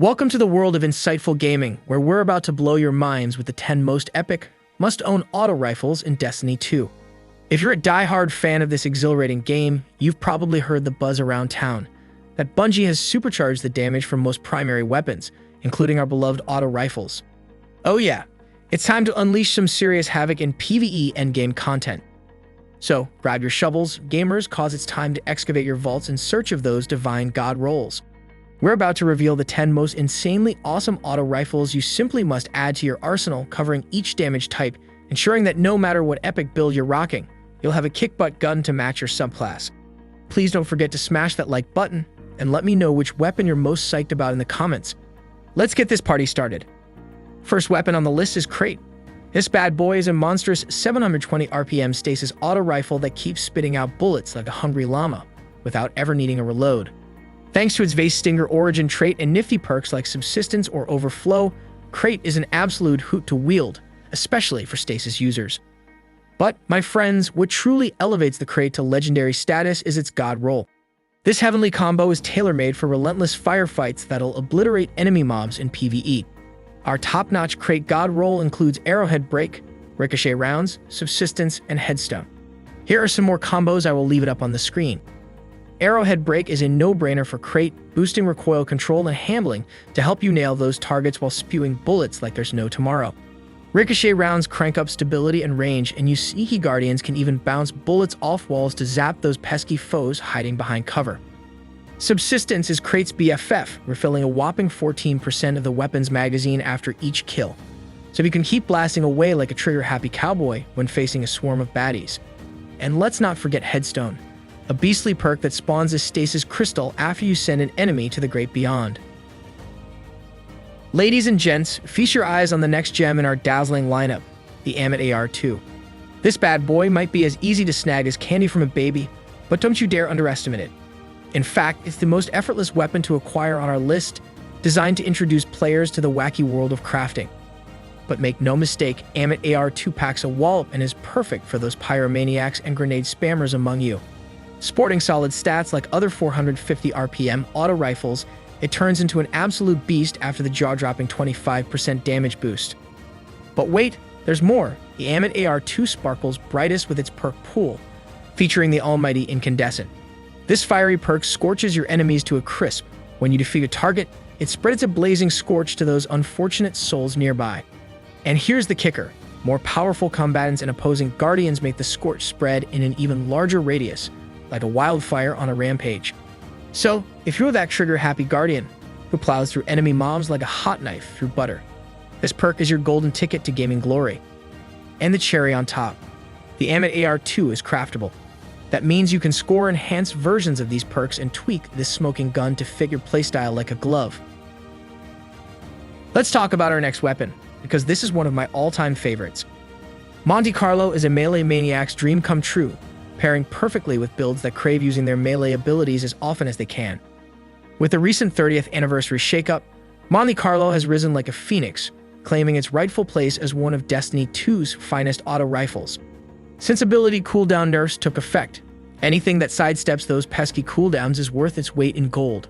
Welcome to the world of insightful gaming, where we're about to blow your minds with the 10 most epic, must-own auto rifles in Destiny 2. If you're a die-hard fan of this exhilarating game, you've probably heard the buzz around town that Bungie has supercharged the damage from most primary weapons, including our beloved auto rifles. Oh yeah, it's time to unleash some serious havoc in PvE endgame content. So, grab your shovels, gamers, cause it's time to excavate your vaults in search of those divine god rolls. We're about to reveal the 10 most insanely awesome auto rifles you simply must add to your arsenal, covering each damage type, ensuring that no matter what epic build you're rocking, you'll have a kick-butt gun to match your subclass. Please don't forget to smash that like button, and let me know which weapon you're most psyched about in the comments. Let's get this party started. First weapon on the list is 𝗕𝗘𝗖𝗢𝗠𝗘. This bad boy is a monstrous 720 RPM stasis auto rifle that keeps spitting out bullets like a hungry llama, without ever needing a reload. Thanks to its Vase Stinger origin trait and nifty perks like Subsistence or Overflow, 𝗕𝗘𝗖𝗢𝗠𝗘 is an absolute hoot to wield, especially for stasis users. But, my friends, what truly elevates the 𝗕𝗘𝗖𝗢𝗠𝗘 to legendary status is its god roll. This heavenly combo is tailor-made for relentless firefights that'll obliterate enemy mobs in PvE. Our top-notch 𝗕𝗘𝗢𝗠𝗘 god roll includes Arrowhead Break, Ricochet Rounds, Subsistence, and Headstone. Here are some more combos. I will leave it up on the screen. Arrowhead Break is a no-brainer for 𝗕𝗘𝗢𝗠𝗘, boosting recoil control and handling to help you nail those targets while spewing bullets like there's no tomorrow. Ricochet Rounds crank up stability and range, and you sneaky guardians can even bounce bullets off walls to zap those pesky foes hiding behind cover. Subsistence is 𝗕𝗘𝗢𝗠𝗘's BFF, refilling a whopping 14% of the weapon's magazine after each kill, so you can keep blasting away like a trigger-happy cowboy when facing a swarm of baddies. And let's not forget Headstone, a beastly perk that spawns a stasis crystal after you send an enemy to the great beyond. Ladies and gents, feast your eyes on the next gem in our dazzling lineup, the Amit AR2. This bad boy might be as easy to snag as candy from a baby, but don't you dare underestimate it. In fact, it's the most effortless weapon to acquire on our list, designed to introduce players to the wacky world of crafting. But make no mistake, Amit AR2 packs a wallop and is perfect for those pyromaniacs and grenade spammers among you. Sporting solid stats like other 450 RPM auto rifles, it turns into an absolute beast after the jaw-dropping 25% damage boost. But wait, there's more. The Amit AR2 sparkles brightest with its perk pool, featuring the almighty Incandescent. This fiery perk scorches your enemies to a crisp. When you defeat a target, it spreads a blazing scorch to those unfortunate souls nearby. And here's the kicker. More powerful combatants and opposing guardians make the scorch spread in an even larger radius, like a wildfire on a rampage. So, if you're that trigger-happy guardian who plows through enemy mobs like a hot knife through butter, this perk is your golden ticket to gaming glory. And the cherry on top, the Amit AR2 is craftable. That means you can score enhanced versions of these perks and tweak this smoking gun to fit your playstyle like a glove. Let's talk about our next weapon, because this is one of my all-time favorites. Monte Carlo is a melee maniac's dream come true, pairing perfectly with builds that crave using their melee abilities as often as they can. With the recent 30th anniversary shakeup, Monte Carlo has risen like a phoenix, claiming its rightful place as one of Destiny 2's finest auto rifles. Since ability cooldown nerfs took effect, anything that sidesteps those pesky cooldowns is worth its weight in gold.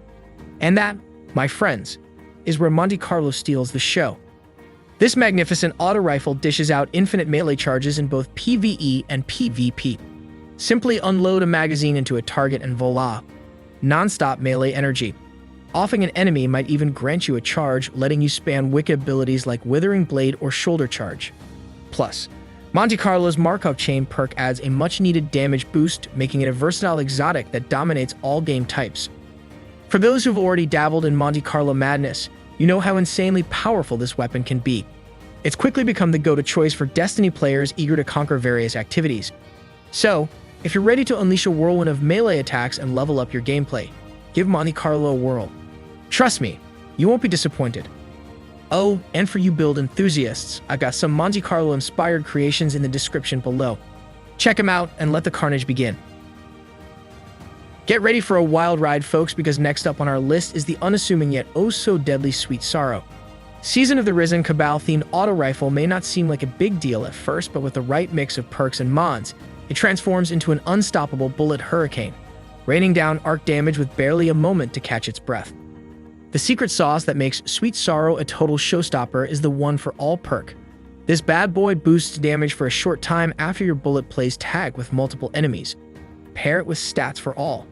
And that, my friends, is where Monte Carlo steals the show. This magnificent auto rifle dishes out infinite melee charges in both PvE and PvP. Simply unload a magazine into a target and voila, non-stop melee energy. Offing an enemy might even grant you a charge, letting you spam wicked abilities like Withering Blade or Shoulder Charge. Plus, Monte Carlo's Markov Chain perk adds a much-needed damage boost, making it a versatile exotic that dominates all game types. For those who've already dabbled in Monte Carlo madness, you know how insanely powerful this weapon can be. It's quickly become the go-to choice for Destiny players eager to conquer various activities. So, if you're ready to unleash a whirlwind of melee attacks and level up your gameplay, give Monte Carlo a whirl. Trust me, you won't be disappointed. Oh, and for you build enthusiasts, I've got some Monte Carlo-inspired creations in the description below. Check them out and let the carnage begin. Get ready for a wild ride, folks, because next up on our list is the unassuming yet oh-so-deadly Sweet Sorrow. Season of the Risen Cabal-themed auto rifle may not seem like a big deal at first, but with the right mix of perks and mods, it transforms into an unstoppable bullet hurricane, raining down arc damage with barely a moment to catch its breath. The secret sauce that makes Sweet Sorrow a total showstopper is the one for all perk. This bad boy boosts damage for a short time after your bullet plays tag with multiple enemies. Pair it with stats for all,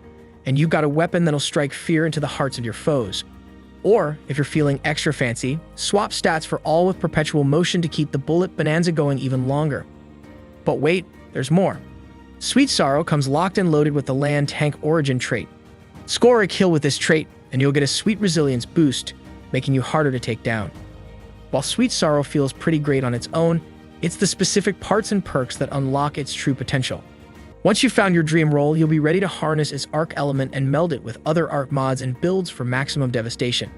and you've got a weapon that'll strike fear into the hearts of your foes. Or, if you're feeling extra fancy, swap stats for all with perpetual motion to keep the bullet bonanza going even longer. But wait, there's more. Sweet Sorrow comes locked and loaded with the land tank origin trait. Score a kill with this trait, and you'll get a sweet resilience boost, making you harder to take down. While Sweet Sorrow feels pretty great on its own, it's the specific parts and perks that unlock its true potential. Once you've found your dream role, you'll be ready to harness its arc element and meld it with other arc mods and builds for maximum devastation.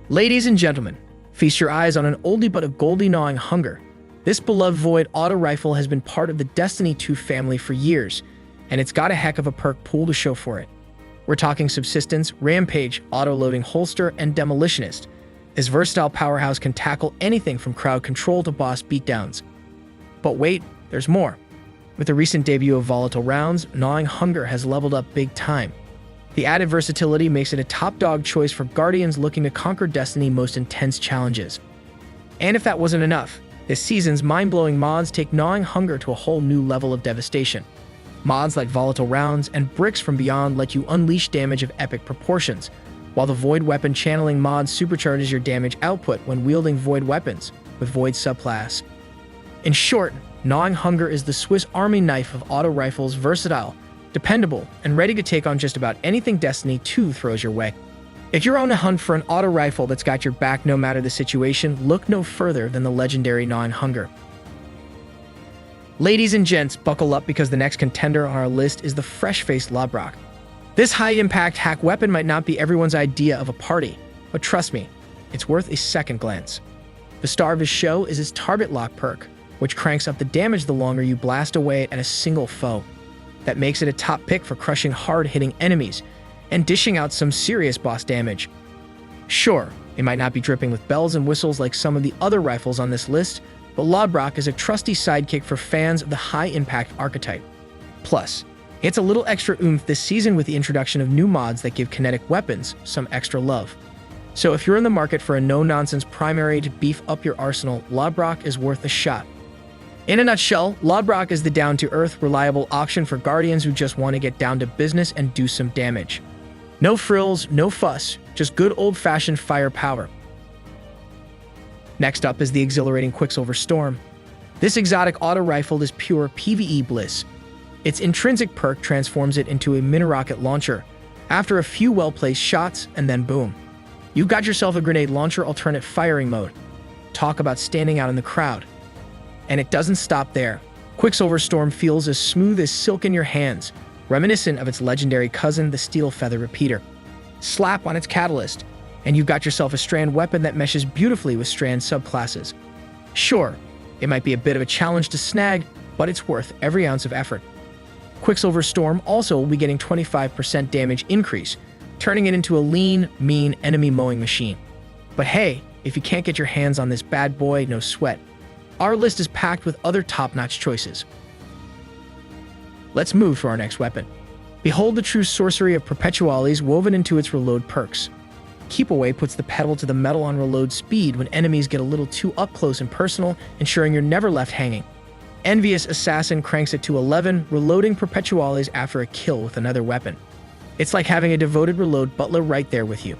Ladies and gentlemen, feast your eyes on an oldie but a goldie gnawing hunger. This beloved Void auto rifle has been part of the Destiny 2 family for years, and it's got a heck of a perk pool to show for it. We're talking Subsistence, Rampage, Auto-Loading Holster, and Demolitionist. This versatile powerhouse can tackle anything from crowd control to boss beatdowns. But wait, there's more. With the recent debut of Volatile Rounds, Gnawing Hunger has leveled up big time. The added versatility makes it a top dog choice for Guardians looking to conquer Destiny's most intense challenges. And if that wasn't enough, this season's mind-blowing mods take Gnawing Hunger to a whole new level of devastation. Mods like Volatile Rounds and Bricks from Beyond let you unleash damage of epic proportions, while the Void Weapon Channeling mod supercharges your damage output when wielding Void weapons with Void subclass. In short, Gnawing Hunger is the Swiss Army knife of auto rifles, versatile, dependable, and ready to take on just about anything Destiny 2 throws your way. If you're on a hunt for an auto rifle that's got your back no matter the situation, look no further than the legendary Gnawing Hunger. Ladies and gents, buckle up because the next contender on our list is the fresh-faced Lobrock. This high-impact hack weapon might not be everyone's idea of a party, but trust me, it's worth a second glance. The star of his show is his target lock perk, which cranks up the damage the longer you blast away at a single foe. That makes it a top pick for crushing hard-hitting enemies and dishing out some serious boss damage. Sure, it might not be dripping with bells and whistles like some of the other rifles on this list, but Lobrock is a trusty sidekick for fans of the high-impact archetype. Plus, it's a little extra oomph this season with the introduction of new mods that give kinetic weapons some extra love. So if you're in the market for a no-nonsense primary to beef up your arsenal, Lobrock is worth a shot. In a nutshell, Lobrock is the down-to-earth, reliable option for Guardians who just want to get down to business and do some damage. No frills, no fuss, just good old-fashioned firepower. Next up is the exhilarating Quicksilver Storm. This exotic auto rifle is pure PvE bliss. Its intrinsic perk transforms it into a mini-rocket launcher. After a few well-placed shots, and then boom. You've got yourself a grenade launcher alternate firing mode. Talk about standing out in the crowd. And it doesn't stop there. Quicksilver Storm feels as smooth as silk in your hands, reminiscent of its legendary cousin, the Steel Feather Repeater. Slap on its catalyst, and you've got yourself a strand weapon that meshes beautifully with strand subclasses. Sure, it might be a bit of a challenge to snag, but it's worth every ounce of effort. Quicksilver Storm also will be getting 25% damage increase, turning it into a lean, mean enemy mowing machine. But hey, if you can't get your hands on this bad boy, no sweat. Our list is packed with other top-notch choices. Let's move to our next weapon. Behold the true sorcery of Perpetualis woven into its reload perks. Keep Away puts the pedal to the metal on reload speed when enemies get a little too up close and personal, ensuring you're never left hanging. Envious Assassin cranks it to 11, reloading Perpetualis after a kill with another weapon. It's like having a devoted reload butler right there with you.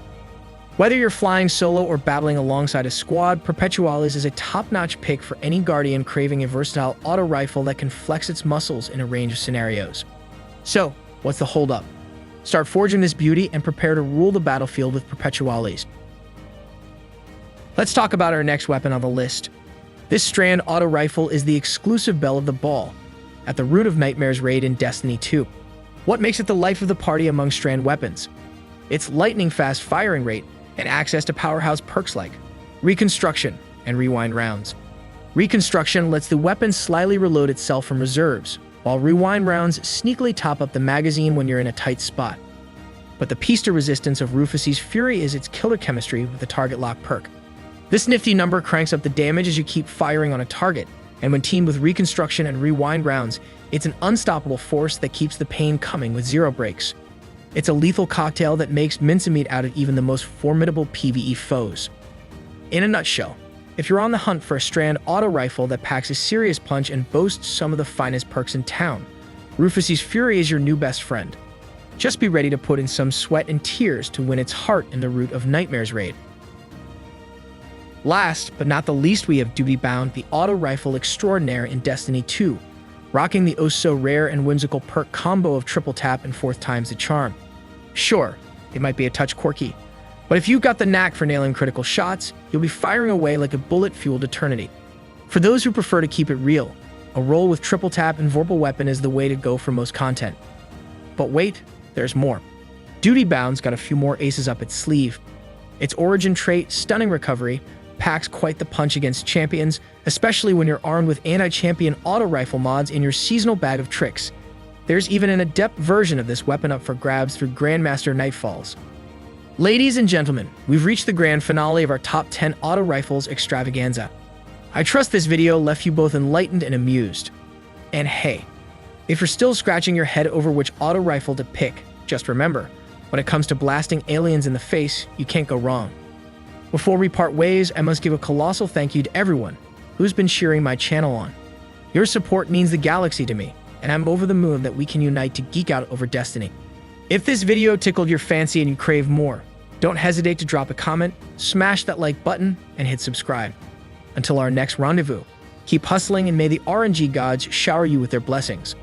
Whether you're flying solo or battling alongside a squad, Perpetualis is a top-notch pick for any Guardian craving a versatile auto rifle that can flex its muscles in a range of scenarios. So, what's the holdup? Start forging this beauty and prepare to rule the battlefield with Perpetualis. Let's talk about our next weapon on the list. This strand auto rifle is the exclusive belle of the ball, at the root of Nightmare's raid in Destiny 2. What makes it the life of the party among strand weapons? Its lightning-fast firing rate and access to powerhouse perks like Reconstruction and Rewind rounds. Reconstruction lets the weapon slyly reload itself from reserves, while Rewind rounds sneakily top up the magazine when you're in a tight spot. But the piece to resistance of Rufuss Fury is its killer chemistry with the target lock perk. This nifty number cranks up the damage as you keep firing on a target, and when teamed with Reconstruction and Rewind rounds, it's an unstoppable force that keeps the pain coming with zero breaks. It's a lethal cocktail that makes mincemeat out of even the most formidable PvE foes. In a nutshell, if you're on the hunt for a strand auto rifle that packs a serious punch and boasts some of the finest perks in town, Rufuss Fury is your new best friend. Just be ready to put in some sweat and tears to win its heart in the Root of Nightmares raid. Last but not the least, we have duty-bound the auto rifle extraordinaire in Destiny 2, rocking the oh-so-rare and whimsical perk combo of triple tap and 4th times the charm. Sure, it might be a touch quirky, but if you've got the knack for nailing critical shots, you'll be firing away like a bullet-fueled eternity. For those who prefer to keep it real, a roll with triple tap and vorpal weapon is the way to go for most content. But wait, there's more. Duty-bound's got a few more aces up its sleeve. Its origin trait, Stunning Recovery, packs quite the punch against champions, especially when you're armed with anti-champion auto rifle mods in your seasonal bag of tricks. There's even an adept version of this weapon up for grabs through Grandmaster Nightfalls. Ladies and gentlemen, we've reached the grand finale of our top 10 auto rifles extravaganza. I trust this video left you both enlightened and amused. And hey, if you're still scratching your head over which auto rifle to pick, just remember, when it comes to blasting aliens in the face, you can't go wrong. Before we part ways, I must give a colossal thank you to everyone who's been cheering my channel on. Your support means the galaxy to me, and I'm over the moon that we can unite to geek out over Destiny. If this video tickled your fancy and you crave more, don't hesitate to drop a comment, smash that like button, and hit subscribe. Until our next rendezvous, keep hustling and may the RNG gods shower you with their blessings.